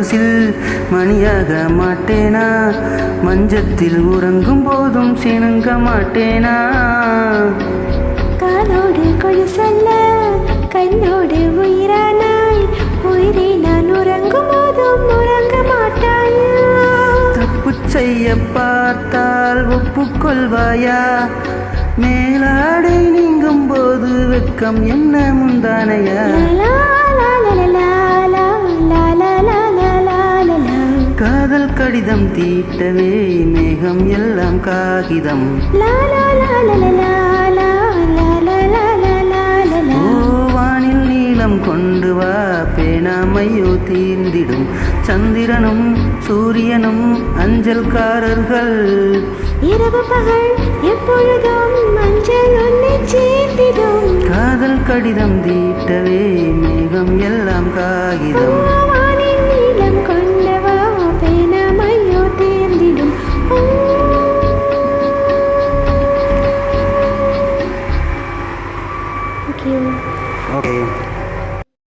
கொலுசில் மணியாக மாட்டேனா? மஞ்சத்தில் உறங்கும் போதும் சிணுங்க மாட்டேனா? காதோடு கொலுசல்ல கண்ணோடு உயிரானாய், உயிரை நான் உறங்கும் போதும் உறங்க மாட்டாயா? தப்பு செய்ய பார்த்தால் ஒப்புக்கொள்வாயா? மேலாடை நீங்கும் போது வெட்கம் என்ன முந்தானையா? காதல் கடிதம் தீட்டவே மேகம் எல்லாம் காகிதம். வானில் நீளம் கொண்டு வா, பேனாமையோ தீர்ந்திடும். சந்திரனும் சூரியனும் அஞ்சல்காரர்கள். இரவு பகல் எப்பொழுதும் மஞ்சள் உன்னை சேர்த்திடும். காதல் கடிதம் தீட்டவே மேகம் எல்லாம் காகிதம்.